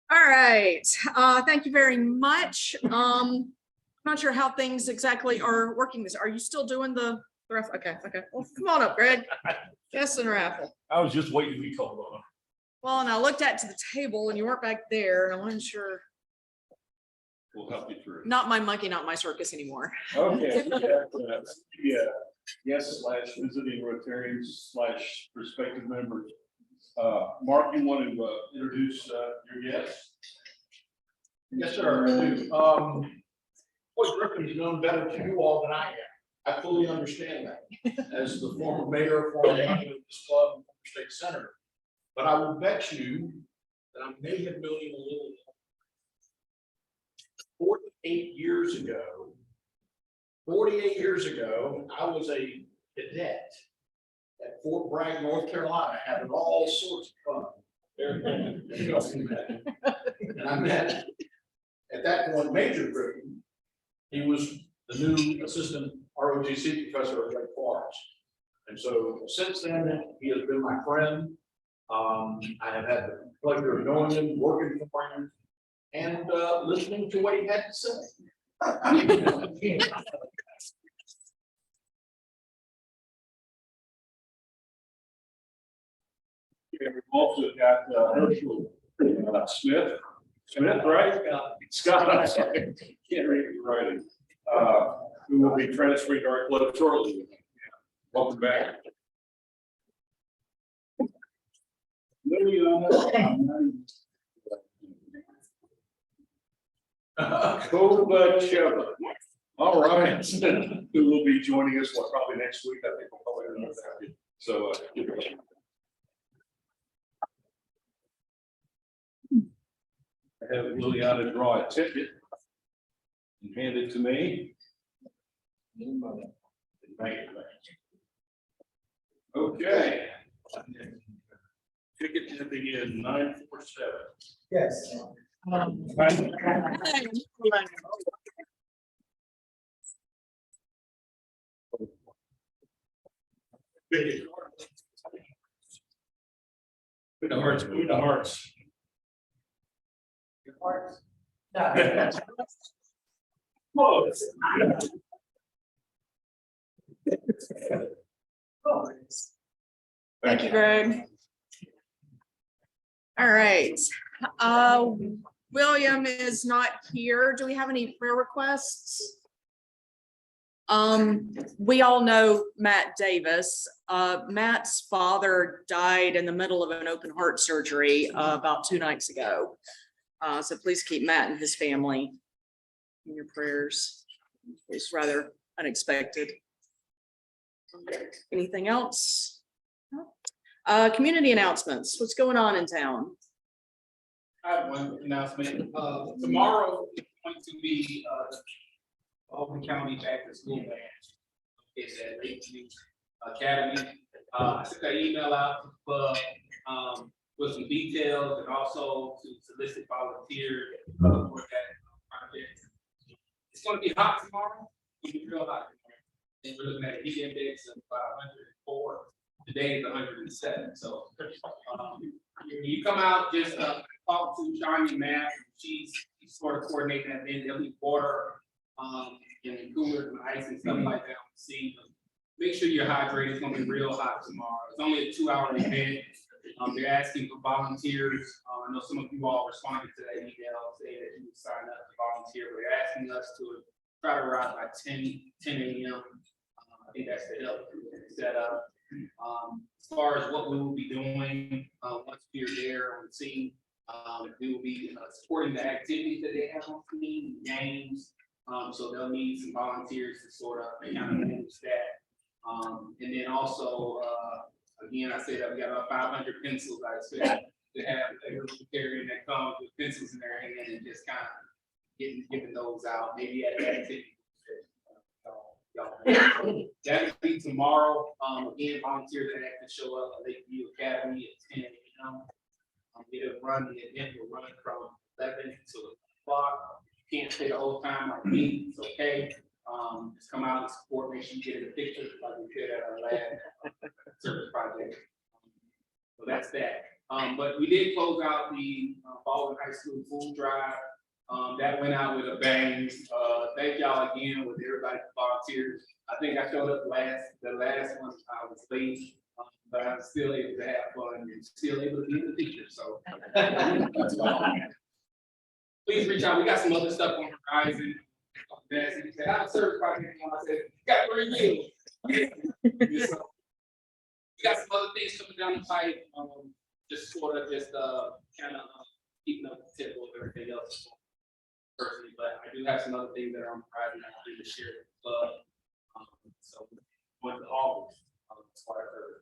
All right. Thank you very much. I'm not sure how things exactly are working this. Are you still doing the raffle? Okay. Well, come on up, Greg. Guess and raffle. I was just waiting to be called on. Well, and I looked at to the table and you weren't back there, and I wasn't sure. We'll help you through. Not my monkey, not my circus anymore. Okay. Yeah. Yes, / visiting Rotarians / prospective members. Mark, you want to introduce your guest? Yes, sir, I do. Boy, Griffin's known better to you all than I am. I fully understand that as the former mayor, former manager of this club, and former state senator. But I will bet you that I may have known you a little. 48 years ago, I was a cadet at Fort Bragg, North Carolina, having all sorts of fun. And I met, at that point, Major Griffin. He was the new assistant ROTC professor at Lake Forest. And so since then, he has been my friend. I have had the pleasure of knowing him, working for him, and listening to what he had to say. We've also got Herschel Smith, right? Scott, I'm sorry. Can't read your writing. Who will be transferring to our club shortly. Welcome back. Kovachev. All right. Who will be joining us probably next week. I think we'll probably know that. So I have Liliana draw a ticket and hand it to me. Okay. Ticket ending in 947. Yes. Good hearts, good hearts. Thank you, Greg. All right. William is not here. Do we have any prayer requests? We all know Matt Davis. Matt's father died in the middle of an open heart surgery about 2 nights ago. So please keep Matt and his family in your prayers. It's rather unexpected. Anything else? Community announcements. What's going on in town? I have one announcement. Tomorrow is going to be Albany County Back to School Band. It's at Lakeview Academy. I sent an email out to the club with some details and also to solicit volunteers for that project. It's going to be hot tomorrow. It's going to be real hot tomorrow. And we're looking at a heat index of 104. Today is 107. So you come out, just talk to Shani Matt. She's sort of coordinating that. Then there'll be water and coolers and ice and stuff like that on the scene. Make sure you're hydrated. It's going to be real hot tomorrow. It's only a 2-hour event. They're asking for volunteers. I know some of you all responded to that email saying that you would sign up to volunteer, but they're asking us to try to arrive by 10 a.m. I think that's the help set up. As far as what we will be doing once we're there on the scene, we will be supporting the activities that they have on scene, games. So they'll need some volunteers to sort of kind of manage that. And then also, again, I said that we got about 500 pencils. I expect to have a Rotarian that comes with pencils in their hand and just kind of giving those out, maybe at an activity. That will be tomorrow. Again, volunteers that have to show up at Lakeview Academy at 10 a.m. It'll run, the event will run from 11 to 1 o'clock. You can't stay the whole time like me, it's okay. Just come out and support, make sure you get in the picture like we did at our last service project. So that's that. But we did close out the Baldwin High School food drive. That went out with a bang. Thank y'all again with everybody who volunteered. I think I showed up the last one, I was late, but I was still able to have fun and still able to be the teacher, so. Please reach out, we got some other stuff on the horizon. He said, I'm certified, I said, got 3 meals. So, we got some other things coming down the pipe, just sort of kind of keeping up the tempo of everything else. Personally, but I do have some other things that are on the horizon that I need to share with the club. So went to August. That's why I heard.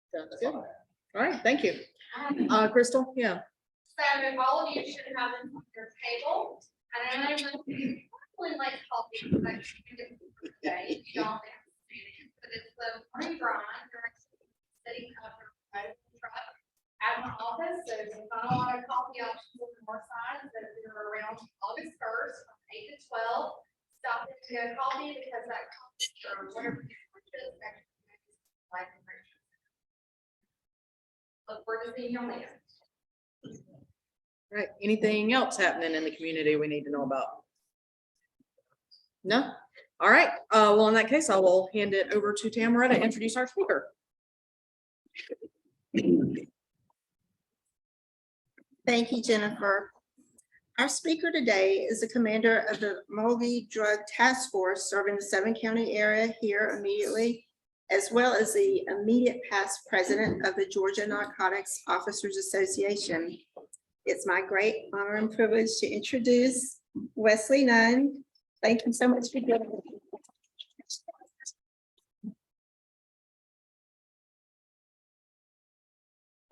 Sounds good. All right, thank you. Crystal, yeah. So all of you should have them on your table. And I know probably like coffee, but today, you don't have to do it. But it's the morning grind, you're actually sitting up in the truck at my office. So if I don't want a coffee options on the north side, so if you're around August 1st from 8 to 12, stop and get a coffee because that coffee or whatever you purchase actually makes life enriching. Look forward to seeing you on later. Right, anything else happening in the community we need to know about? No? All right, well, in that case, I will hand it over to Tamara to introduce our speaker. Thank you, Jennifer. Our speaker today is the commander of the Milledgeville Drug Task Force serving the 7-county area here immediately, as well as the immediate past president of the Georgia Narcotics Officers Association. It's my great honor and privilege to introduce Wesley Nunn. Thank you so much for joining me.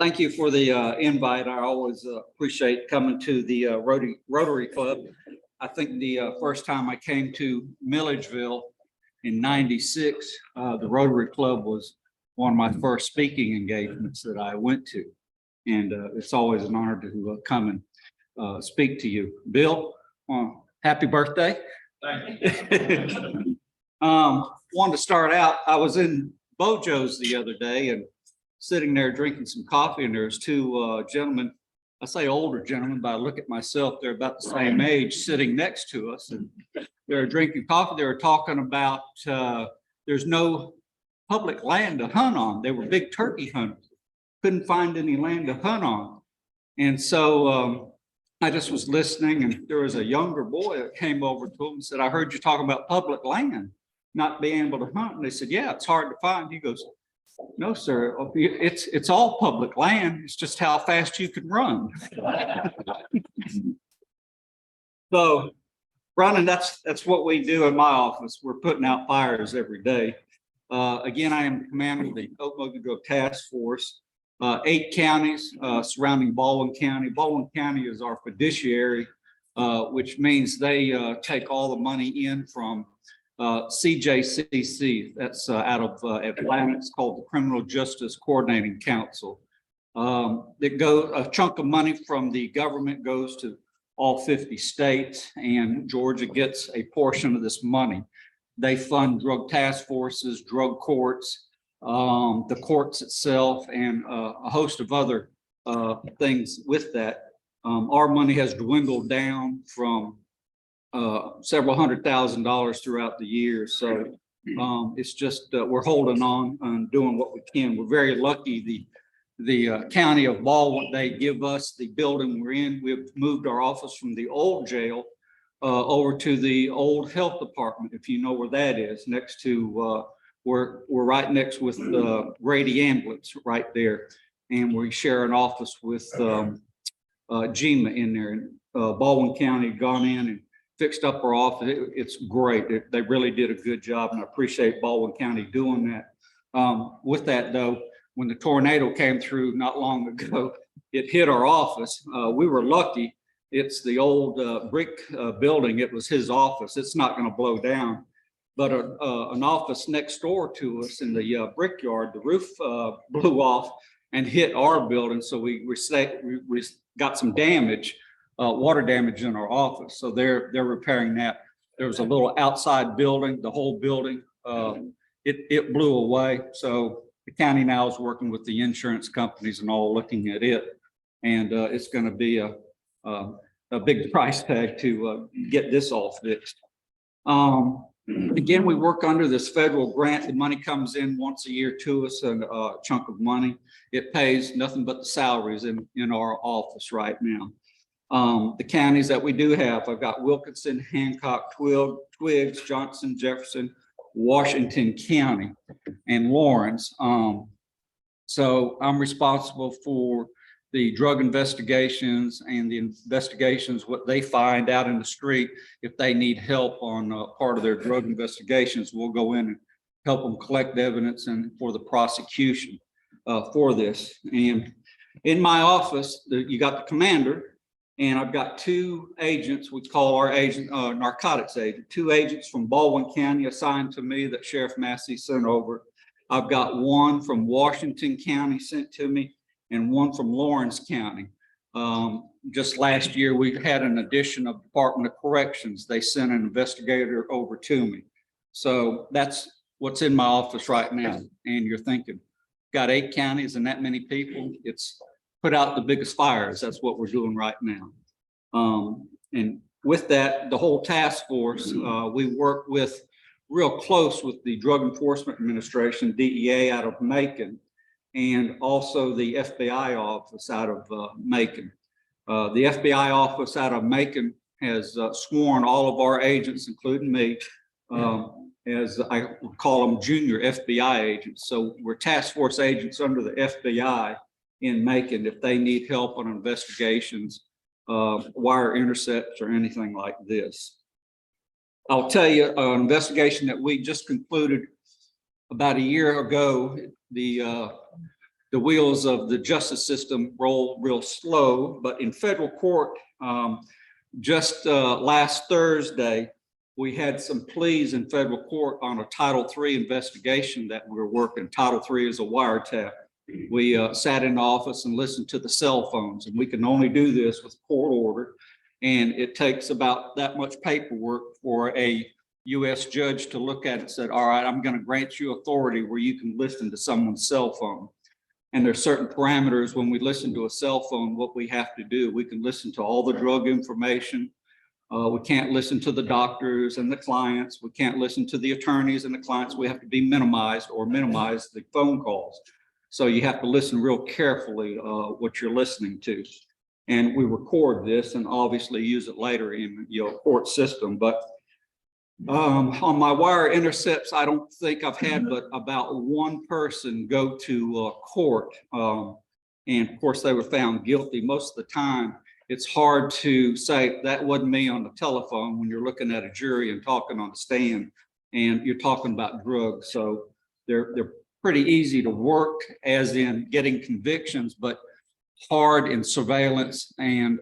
Thank you for the invite. I always appreciate coming to the Rotary Club. I think the first time I came to Milledgeville in '96, the Rotary Club was one of my first speaking engagements that I went to. And it's always an honor to come and speak to you. Bill, happy birthday. Thank you. Wanted to start out, I was in Bojo's the other day and sitting there drinking some coffee, and there's 2 gentlemen, I say older gentlemen, but I look at myself, they're about the same age, sitting next to us, and they're drinking coffee. They were talking about there's no public land to hunt on. They were big turkey hunters, couldn't find any land to hunt on. And so I just was listening, and there was a younger boy that came over to him and said, I heard you talking about public land not being able to hunt. And they said, yeah, it's hard to find. He goes, no, sir, it's all public land. It's just how fast you can run. So running, that's what we do in my office. We're putting out fires every day. Again, I am the commander of the Milledgeville Task Force. 8 counties surrounding Baldwin County. Baldwin County is our fiduciary, which means they take all the money in from CJCC. That's out of Atlanta. It's called the Criminal Justice Coordinating Council. A chunk of money from the government goes to all 50 states, and Georgia gets a portion of this money. They fund drug task forces, drug courts, the courts itself, and a host of other things with that. Our money has dwindled down from several $100,000 throughout the year. So it's just we're holding on and doing what we can. We're very lucky. The county of Baldwin, they give us the building we're in. We've moved our office from the old jail over to the old health department, if you know where that is, next to we're right next with Grady Ambulance right there, and we share an office with GEMA in there. And Baldwin County gone in and fixed up our office. It's great. They really did a good job, and I appreciate Baldwin County doing that. With that though, when the tornado came through not long ago, it hit our office. We were lucky. It's the old brick building. It was his office. It's not going to blow down. But an office next door to us in the brickyard, the roof blew off and hit our building. So we got some damage, water damage in our office. So they're repairing that. There was a little outside building, the whole building, it blew away. So the county now is working with the insurance companies and all looking at it. And it's going to be a big price tag to get this all fixed. Again, we work under this federal grant. The money comes in once a year to us, and a chunk of money. It pays nothing but the salaries in our office right now. The counties that we do have, I've got Wilkinson, Hancock, Twiggs, Johnson, Jefferson, Washington County, and Lawrence. So I'm responsible for the drug investigations and the investigations, what they find out in the street. If they need help on part of their drug investigations, we'll go in and help them collect evidence and for the prosecution for this. And in my office, you got the commander, and I've got two agents, we call our agent narcotics agent, two agents from Baldwin County assigned to me that Sheriff Massey sent over. I've got one from Washington County sent to me, and one from Lawrence County. Just last year, we had an addition of Department of Corrections. They sent an investigator over to me. So that's what's in my office right now. And you're thinking, got 8 counties and that many people, it's put out the biggest fires. That's what we're doing right now. And with that, the whole task force, we work with real close with the Drug Enforcement Administration, DEA out of Macon, and also the FBI office out of Macon. The FBI office out of Macon has sworn all of our agents, including me, as I call them junior FBI agents. So we're task force agents under the FBI in Macon if they need help on investigations, wire intercepts or anything like this. I'll tell you an investigation that we just concluded about a year ago. The wheels of the justice system roll real slow, but in federal court, just last Thursday, we had some pleas in federal court on a Title III investigation that we were working. Title III is a wiretap. We sat in the office and listened to the cell phones, and we can only do this with court order. And it takes about that much paperwork for a U.S. judge to look at it and said, all right, I'm going to grant you authority where you can listen to someone's cell phone. And there's certain parameters when we listen to a cell phone, what we have to do. We can listen to all the drug information. We can't listen to the doctors and the clients. We can't listen to the attorneys and the clients. We have to be minimized or minimize the phone calls. So you have to listen real carefully what you're listening to. And we record this and obviously use it later in your court system. But on my wire intercepts, I don't think I've had but about one person go to court. And of course, they were found guilty. Most of the time, it's hard to say that wasn't me on the telephone when you're looking at a jury and talking on the stand and you're talking about drugs. So they're pretty easy to work as in getting convictions, but hard in surveillance and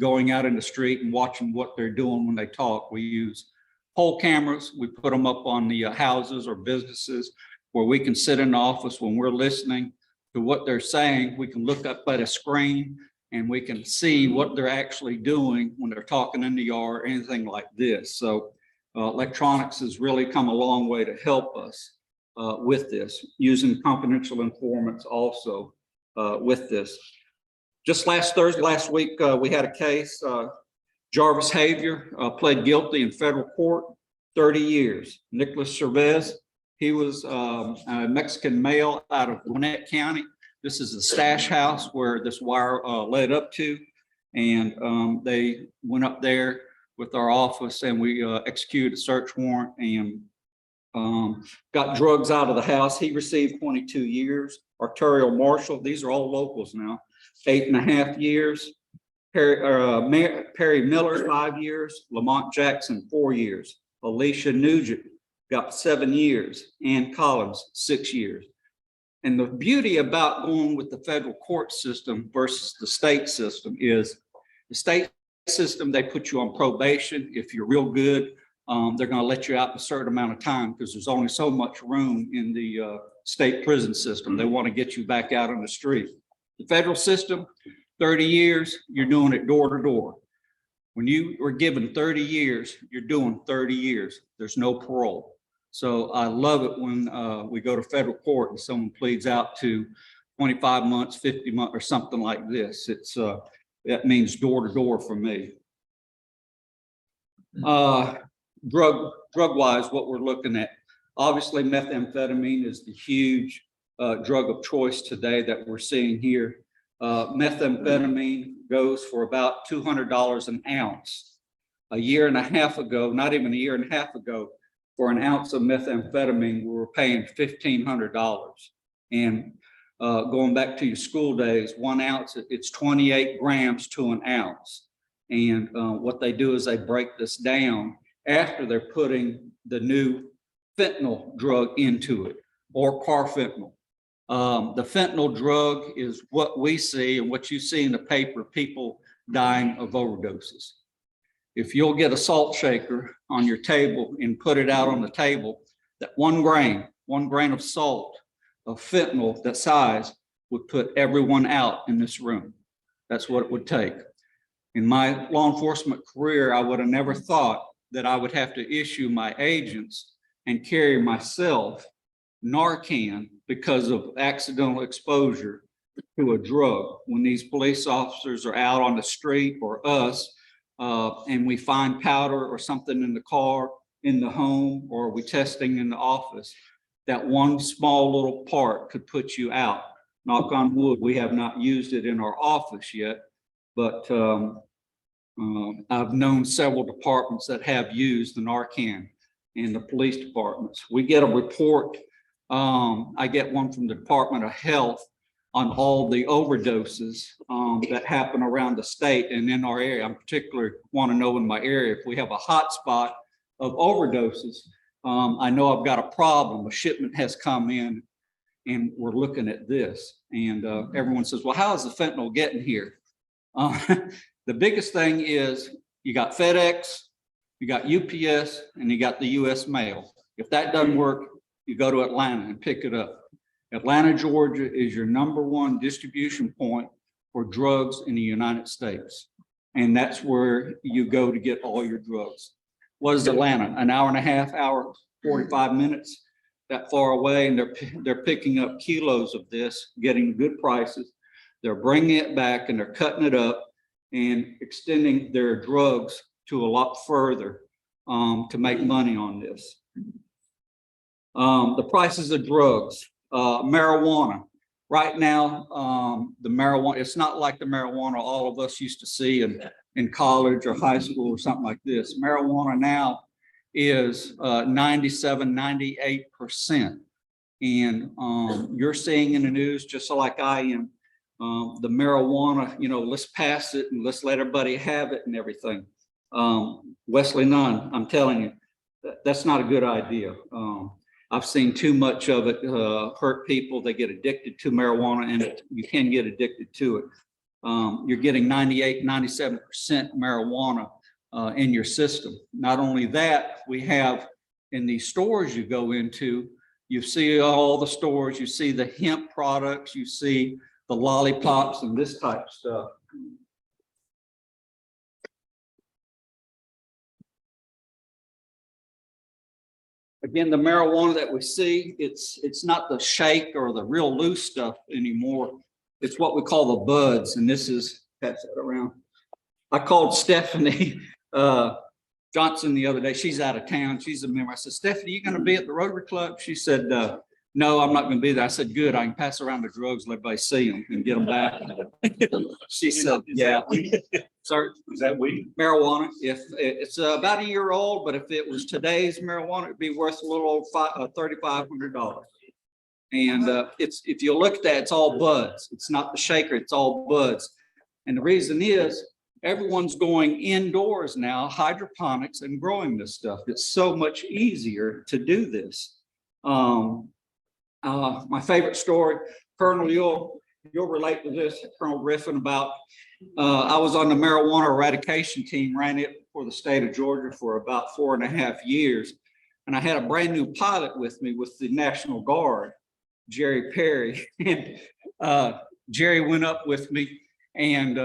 going out in the street and watching what they're doing when they talk. We use pole cameras. We put them up on the houses or businesses where we can sit in the office when we're listening to what they're saying. We can look up at a screen and we can see what they're actually doing when they're talking in the yard, anything like this. So electronics has really come a long way to help us with this, using confidential informants also with this. Just last week, we had a case, Jarvis Havier pled guilty in federal court, 30 years. Nicholas Cervez, he was a Mexican male out of Gwinnett County. This is the stash house where this wire led up to. And they went up there with our office and we executed a search warrant and got drugs out of the house. He received 22 years. Arterial Marshall, these are all locals now, 8.5 years. Perry Miller, 5 years. Lamont Jackson, 4 years. Alicia Nugent got 7 years. Ann Collins, 6 years. And the beauty about going with the federal court system versus the state system is the state system, they put you on probation. If you're real good, they're going to let you out in a certain amount of time because there's only so much room in the state prison system. They want to get you back out on the street. The federal system, 30 years, you're doing it door to door. When you were given 30 years, you're doing 30 years. There's no parole. So I love it when we go to federal court and someone pleads out to 25 months, 50 months, or something like this. That means door to door for me. Drug wise, what we're looking at, obviously methamphetamine is the huge drug of choice today that we're seeing here. Methamphetamine goes for about $200 an ounce. A year and a half ago, not even a year and a half ago, for an ounce of methamphetamine, we were paying $1,500. And going back to your school days, 1 ounce, it's 28 grams to an ounce. And what they do is they break this down after they're putting the new fentanyl drug into it, or carfentanil. The fentanyl drug is what we see and what you see in the paper, people dying of overdoses. If you'll get a salt shaker on your table and put it out on the table, that 1 grain of salt of fentanyl that size would put everyone out in this room. That's what it would take. In my law enforcement career, I would have never thought that I would have to issue my agents and carry myself Narcan because of accidental exposure to a drug. When these police officers are out on the street, or us, and we find powder or something in the car, in the home, or we testing in the office, that one small little part could put you out. Knock on wood, we have not used it in our office yet, but I've known several departments that have used the Narcan in the police departments. We get a report, I get one from the Department of Health on all the overdoses that happen around the state and in our area. I particularly want to know in my area if we have a hot spot of overdoses. I know I've got a problem. A shipment has come in and we're looking at this. And everyone says, well, how is the fentanyl getting here? The biggest thing is you got FedEx, you got UPS, and you got the US mail. If that doesn't work, you go to Atlanta and pick it up. Atlanta, Georgia is your #1 distribution point for drugs in the United States. And that's where you go to get all your drugs. What is Atlanta? An hour and a half, hour, 45 minutes, that far away. And they're picking up kilos of this, getting good prices. They're bringing it back and they're cutting it up and extending their drugs to a lot further to make money on this. The prices of drugs, marijuana. Right now, the marijuana, it's not like the marijuana all of us used to see in college or high school or something like this. Marijuana now is 97, 98%. And you're seeing in the news, just like I am, the marijuana, let's pass it and let's let everybody have it and everything. Wesley Nunn, I'm telling you, that's not a good idea. I've seen too much of it hurt people. They get addicted to marijuana, and you can get addicted to it. You're getting 98, 97% marijuana in your system. Not only that, we have in these stores you go into, you see all the stores, you see the hemp products, you see the lollipops and this type of stuff. Again, the marijuana that we see, it's not the shake or the real loose stuff anymore. It's what we call the buds, and this is, pass that around. I called Stephanie Johnson the other day. She's out of town. She's a member. I said, Stephanie, you going to be at the Rotary Club? She said, no, I'm not going to be there. I said, good. I can pass around the drugs, let everybody see them and get them back. She said, yeah. Sir, Is that weed? Marijuana. If it's about a year old, but if it was today's marijuana, it'd be worth a little over $3,500. And it's, if you look at that, it's all buds. It's not the shaker. It's all buds. And the reason is everyone's going indoors now, hydroponics, and growing this stuff. It's so much easier to do this. My favorite story, Colonel, you'll relate to this, Colonel Griffin, about I was on the marijuana eradication team, ran it for the state of Georgia for about 4.5 years. And I had a brand new pilot with me with the National Guard, Jerry Perry. And Jerry went up with me and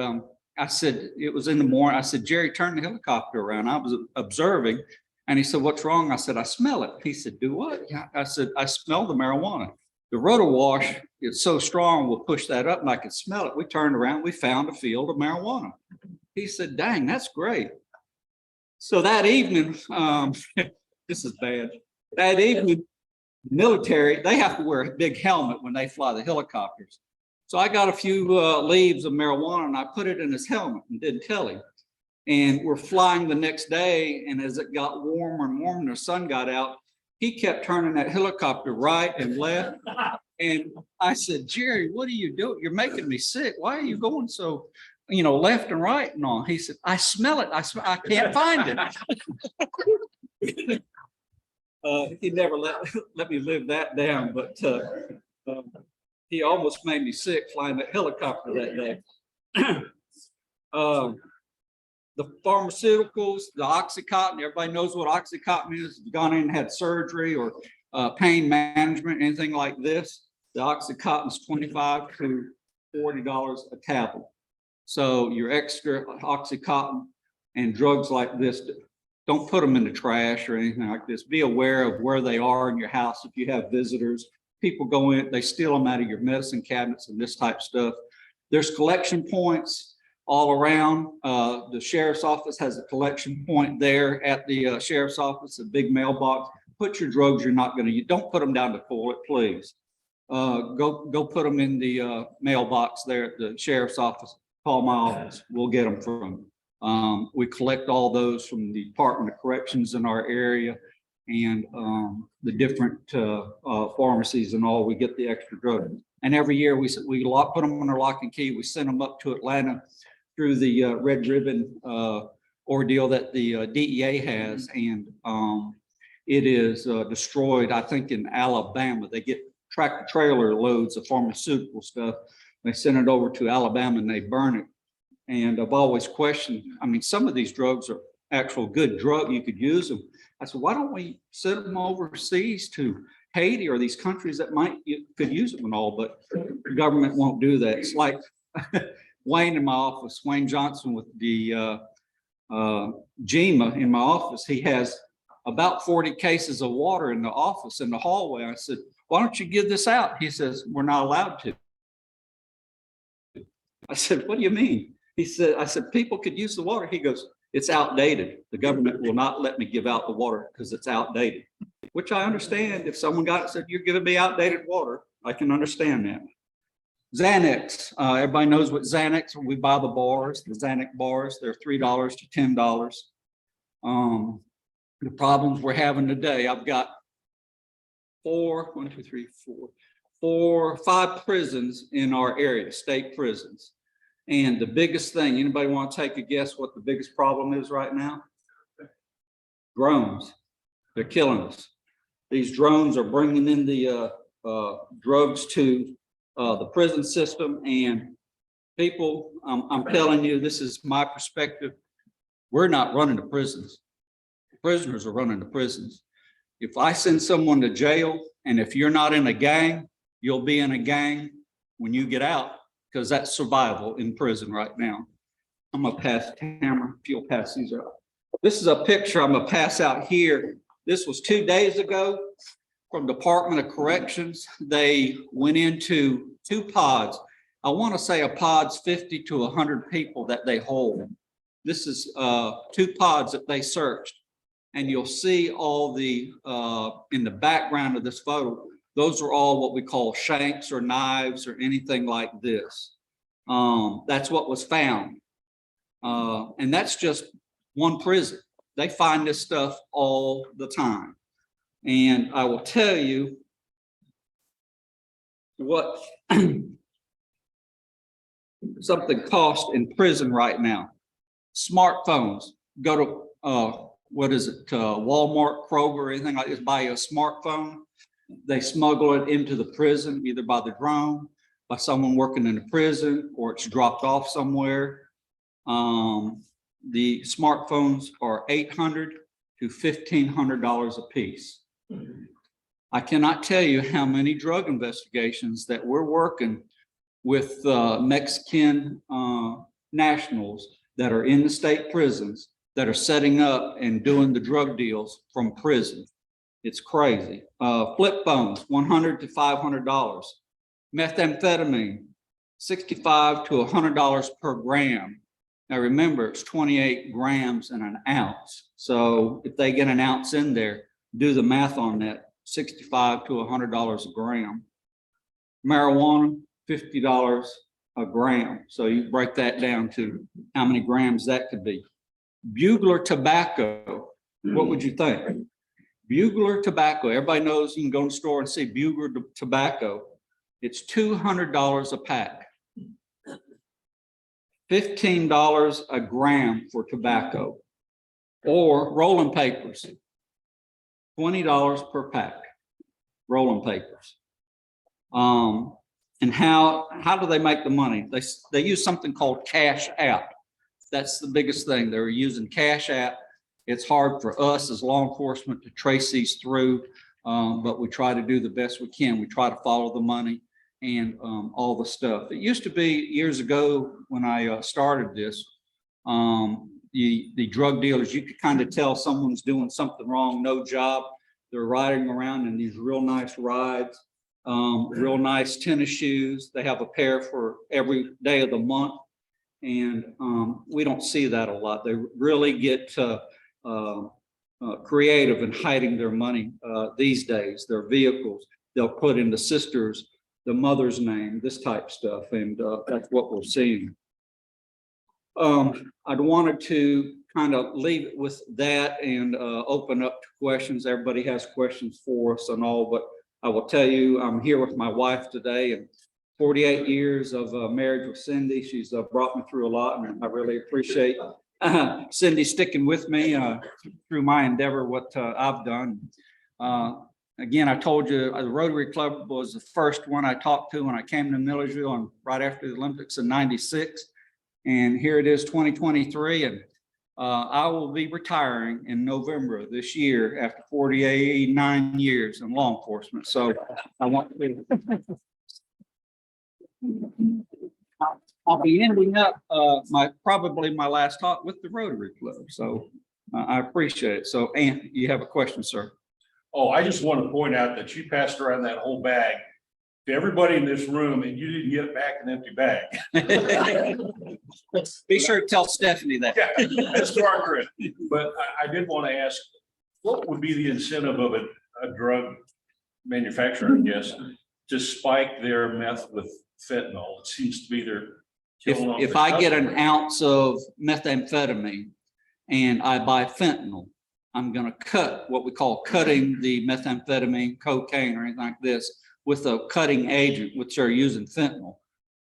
I said, it was in the morning. I said, Jerry, turn the helicopter around. I was observing And he said, what's wrong? I said, I smell it. He said, do what? Yeah. I said, I smell the marijuana. The rotor wash is so strong, we'll push that up and I could smell it. We turned around, we found a field of marijuana. He said, dang, that's great. So that evening, this is bad. That evening, military, they have to wear a big helmet when they fly the helicopters. So I got a few leaves of marijuana and I put it in his helmet and didn't tell him. And we're flying the next day. And as it got warmer and warmer, and the sun got out, he kept turning that helicopter right and left. And I said, Jerry, what are you doing? You're making me sick. Why are you going so, left and right and all? He said, I smell it. I can't find it. He never let me live that down, but he almost made me sick flying that helicopter that day. The pharmaceuticals, the Oxycontin, everybody knows what Oxycontin is. If you've gone in and had surgery or pain management, anything like this, the Oxycontin is $25 to $40 a tablet. So your extra Oxycontin and drugs like this, don't put them in the trash or anything like this. Be aware of where they are in your house. If you have visitors, people go in, they steal them out of your medicine cabinets and this type of stuff. There's collection points all around. The sheriff's office has a collection point there at the sheriff's office, a big mailbox. Put your drugs you're not going to use. Don't put them down the toilet, please. Go put them in the mailbox there at the sheriff's office. Call my office. We'll get them from them. We collect all those from the Department of Corrections in our area and the different pharmacies and all. We get the extra drugs. And every year we put them on our lock and key. We send them up to Atlanta through the red ribbon ordeal that the DEA has. And it is destroyed, I think, in Alabama. They get tractor trailer loads of pharmaceutical stuff. They send it over to Alabama and they burn it. And I've always questioned, I mean, some of these drugs are actual good drug. You could use them. I said, why don't we send them overseas to Haiti or these countries that could use them and all, but the government won't do that. It's like Wayne in my office, Wayne Johnson with the GEMA in my office. He has about 40 cases of water in the office in the hallway. I said, why don't you give this out? He says, we're not allowed to. I said, what do you mean? I said, people could use the water. He goes, it's outdated. The government will not let me give out the water because it's outdated, which I understand. If someone got it, said, you're giving me outdated water, I can understand that. Xanax, everybody knows what Xanax, we buy the bars, the Xanax bars, they're $3 to $10. The problems we're having today, I've got 5 prisons in our area, state prisons. And the biggest thing, anybody want to take a guess what the biggest problem is right now? Drones. They're killing us. These drones are bringing in the drugs to the prison system, and people, I'm telling you, this is my perspective. We're not running the prisons. The prisoners are running the prisons. If I send someone to jail, and if you're not in a gang, you'll be in a gang when you get out, because that's survival in prison right now. I'm gonna pass Tamara, if you'll pass these out. This is a picture I'm gonna pass out here. This was 2 days ago from Department of Corrections. They went into 2 pods. I wanna say a pod's 50 to 100 people that they hold. This is 2 pods that they searched. And you'll see all the, in the background of this photo, those are all what we call shanks or knives or anything like this. That's what was found. And that's just one prison. They find this stuff all the time. And I will tell you what something costs in prison right now. Smartphones. Go to, what is it, Walmart, Kroger, or anything like this, buy a smartphone. They smuggle it into the prison, either by the drone, by someone working in the prison, or it's dropped off somewhere. The smartphones are $800 to $1,500 a piece. I cannot tell you how many drug investigations that we're working with Mexican nationals that are in the state prisons that are setting up and doing the drug deals from prison. It's crazy. Flip phones, $100 to $500. Methamphetamine, $65 to $100 per gram. Now remember, it's 28 grams in an ounce. So if they get an ounce in there, do the math on that, $65 to $100 a gram. Marijuana, $50 a gram. So you break that down to how many grams that could be. Bugler tobacco, what would you think? Bugler tobacco, everybody knows you can go to the store and see Bugler tobacco. It's $200 a pack. $15 a gram for tobacco. Or rolling papers, $20 per pack, rolling papers. And how do they make the money? They use something called Cash App. That's the biggest thing. They're using Cash App. It's hard for us as law enforcement to trace these through, but we try to do the best we can. We try to follow the money and all the stuff. It used to be years ago when I started this, the drug dealers, you could kind of tell someone's doing something wrong, no job. They're riding around in these real nice rides, real nice tennis shoes. They have a pair for every day of the month. And we don't see that a lot. They really get creative in hiding their money these days, their vehicles. They'll put in the sister's, the mother's name, this type stuff. And that's what we're seeing. I'd wanted to kind of leave it with that and open up to questions. Everybody has questions for us and all, but I will tell you, I'm here with my wife today, and 48 years of marriage with Cindy. She's brought me through a lot, and I really appreciate Cindy sticking with me through my endeavor, what I've done. Again, I told you the Rotary Club was the first one I talked to when I came to Milledgeville and right after the Olympics in '96. And here it is 2023, and I will be retiring in November of this year after 49 years in law enforcement. So I want to I'll be ending up probably my last talk with the Rotary Club. So I appreciate it. So, Ant, you have a question, sir? Oh, I just want to point out that you passed around that whole bag to everybody in this room and you didn't get back an empty bag. Be sure to tell Stephanie that. Yeah, that's Margaret. But I did want to ask, what would be the incentive of a drug manufacturer, I guess, to spike their meth with fentanyl? It seems to be their. If I get an ounce of methamphetamine and I buy fentanyl, I'm going to cut what we call cutting the methamphetamine, cocaine, or anything like this with a cutting agent, which are using fentanyl.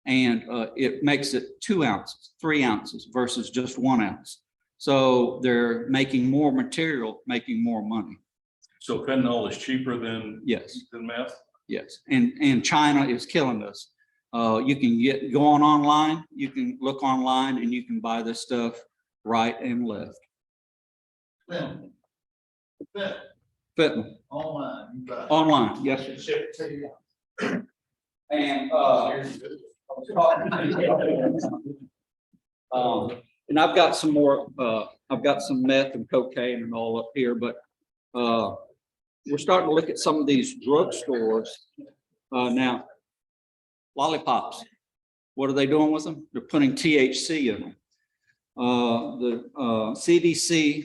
And it makes it 2 ounces, 3 ounces versus just 1 ounce. So they're making more material, making more money. So fentanyl is cheaper than meth? Yes. And China is killing us. You can go online, you can look online and you can buy this stuff right and left. Fentanyl. Online, yes. And and I've got some more, I've got some meth and cocaine and all up here, but we're starting to look at some of these drugstores now. Lollipops, what are they doing with them? They're putting THC in them. The CDC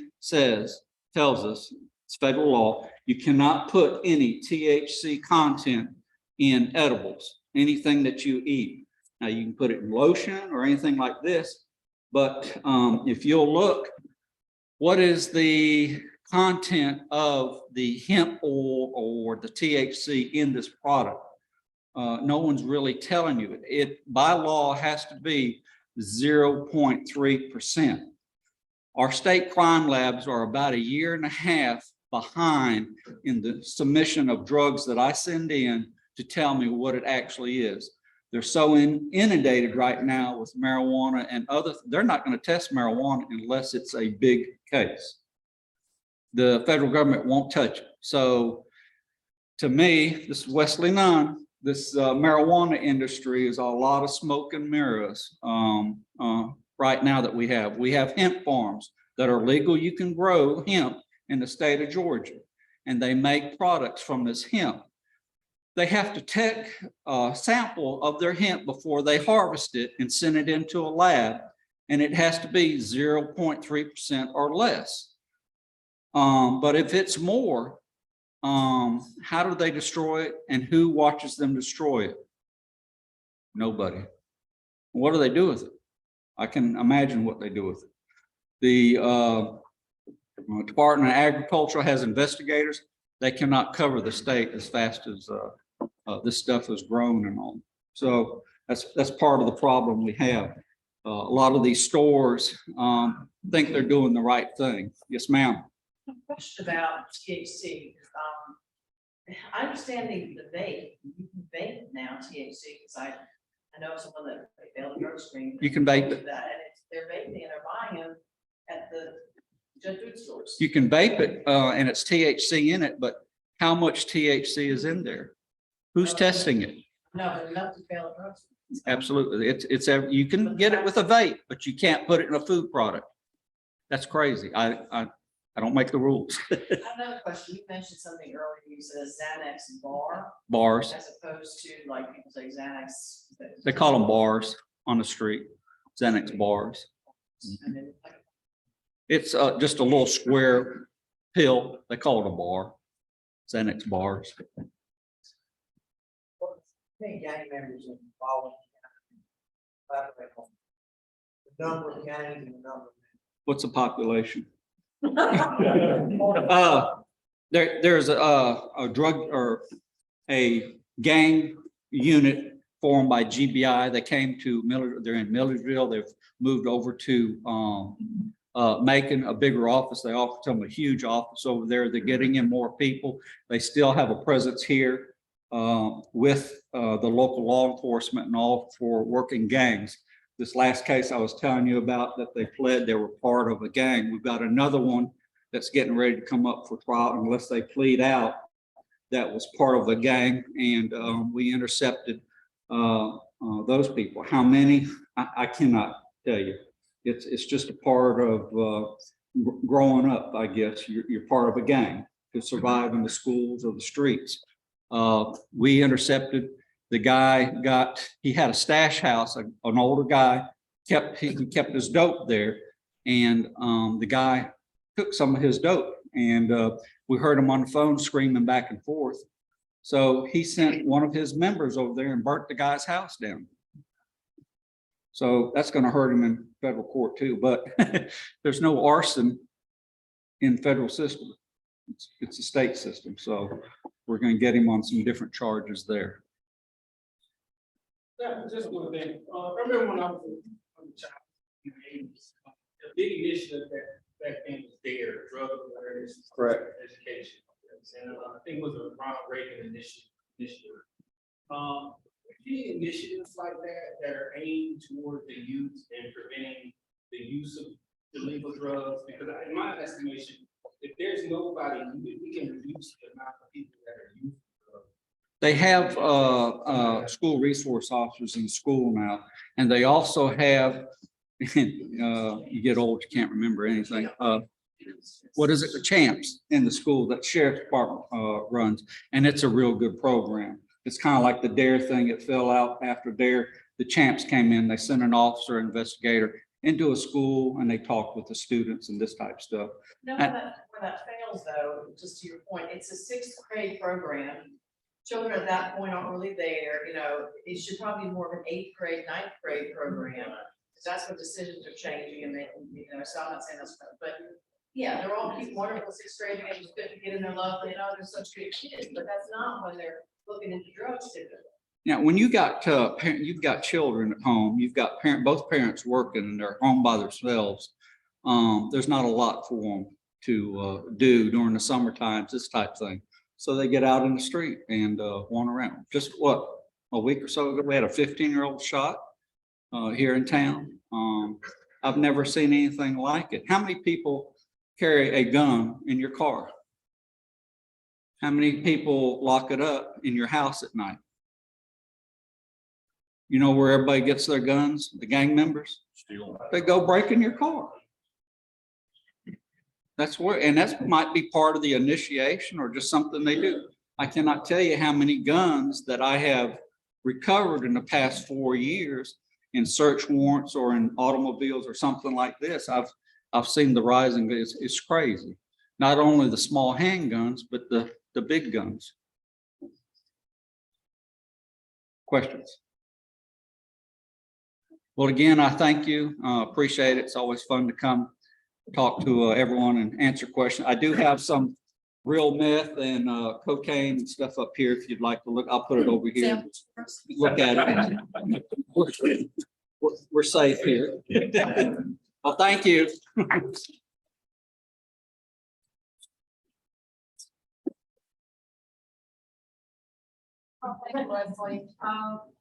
tells us, it's federal law, you cannot put any THC content in edibles, anything that you eat. Now you can put it in lotion or anything like this, but if you'll look, what is the content of the hemp oil or the THC in this product? No one's really telling you. It by law has to be 0.3%. Our state crime labs are about 1.5 years behind in the submission of drugs that I send in to tell me what it actually is. They're so inundated right now with marijuana and they're not going to test marijuana unless it's a big case. The federal government won't touch it. So to me, this is Wesley Nunn. This marijuana industry is a lot of smoke and mirrors right now that we have. We have hemp farms that are legal. You can grow hemp in the state of Georgia, and they make products from this hemp. They have to take a sample of their hemp before they harvest it and send it into a lab, and it has to be 0.3% or less. But if it's more, how do they destroy it, and who watches them destroy it? Nobody. What do they do with it? I can imagine what they do with it. The Department of Agriculture has investigators. They cannot cover the state as fast as this stuff is grown and all. So that's part of the problem we have. A lot of these stores think they're doing the right thing. Yes, ma'am. Question about THC. I understand the vape, you can vape now THC, because I know someone that they failed a drug screen. You can vape it. That, and it's, they're vaping and they're buying them at the food stores. You can vape it and it's THC in it, but how much THC is in there? Who's testing it? No, but enough to fail a drug screen. Absolutely. You can get it with a vape, but you can't put it in a food product. That's crazy. I don't make the rules. I have another question. You mentioned something earlier. You said a Xanax bar Bars. as opposed to like people say Xanax. They call them bars on the street. Xanax bars. And then, like, It's just a little square pill. They call it a bar. Xanax bars. Many gang members involved. The number of gangs and the number of. What's the population? There's a drug or a gang unit formed by GBI. They came to they're in Milledgeville. They've moved over to Macon, a bigger office. They offered them a huge office over there. They're getting in more people. They still have a presence here with the local law enforcement and all for working gangs. This last case I was telling you about that they fled, they were part of a gang. We've got another one that's getting ready to come up for trial unless they plead out. That was part of a gang, and we intercepted those people. How many? I cannot tell you. It's just a part of growing up, I guess. You're part of a gang to survive in the schools or the streets. We intercepted. The guy he had a stash house, an older guy, he kept his dope there, and the guy took some of his dope, and we heard him on the phone screaming back and forth. So he sent one of his members over there and burnt the guy's house down. So that's going to hurt him in federal court too, but there's no arson in federal system. It's a state system. So we're going to get him on some different charges there. Yeah, just one thing. I remember when I was a child in the 80s, the big initiative that back then was DARE, drug awareness. Correct. Education. And I think it was a Ronald Reagan initiative. Any initiatives like that are aimed toward the youth and preventing the use of illegal drugs? Because in my estimation, if there's nobody, we can reduce the amount of people that are using drugs. They have school resource officers in school now, and they also have, you get old, you can't remember anything. What is it? The champs in the school that sheriff's department runs, and it's a real good program. It's kind of like the DARE thing. It fell out after DARE. The champs came in, they sent an officer, investigator into a school, and they talked with the students and this type of stuff. No, where that fails though, just to your point, it's a 6th grade program. Children at that point aren't really there, you know, it should probably be more of an 8th grade, 9th grade program. Because that's what decisions are changing and they, you know, so I'm not saying that's, but yeah, they're all cute, wonderful 6th grade, and it's good to get in there lovely, and oh, they're such good kids, but that's not when they're looking into drugs typically. Now, when you got you've got children at home, you've got both parents working and they're home by themselves. There's not a lot for them to do during the summer times, this type of thing. So they get out in the street and wander around. Just a week or so ago, we had a 15-year-old shot here in town. I've never seen anything like it. How many people carry a gun in your car? How many people lock it up in your house at night? You know where everybody gets their guns? The gang members? They go break in your car. That's where, and that might be part of the initiation or just something they do. I cannot tell you how many guns that I have recovered in the past 4 years in search warrants or in automobiles or something like this. I've seen the rising, it's crazy. Not only the small handguns, but the big guns. Questions? Well, again, I thank you. Appreciate it. It's always fun to come talk to everyone and answer questions. I do have some real meth and cocaine and stuff up here. If you'd like to look, I'll put it over here. Look at it. We're safe here. Well, thank you. Thank you, Leslie.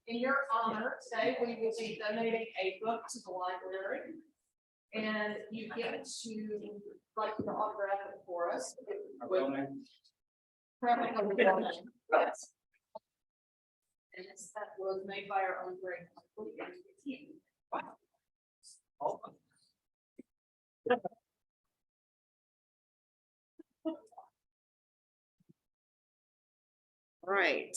In your honor, today we will be donating a book to the library. And you get to write the autograph it for us. Yes. And that was made by our own great. Wow. Right.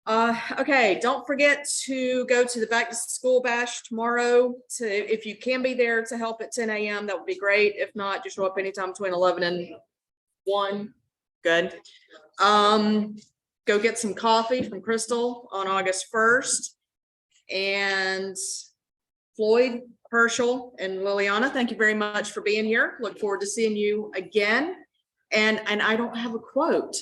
Okay, don't forget to go to the back to school bash tomorrow. If you can be there to help at 10 a.m., that would be great. If not, just show up anytime between 11 and 1. Good. Go get some coffee from Crystal on August 1st. And Floyd, Herschel, and Liliana, thank you very much for being here. Look forward to seeing you again. And I don't have a quote.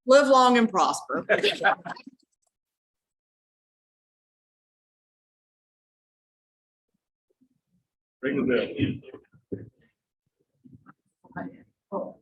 Live long and prosper. Ring the bell.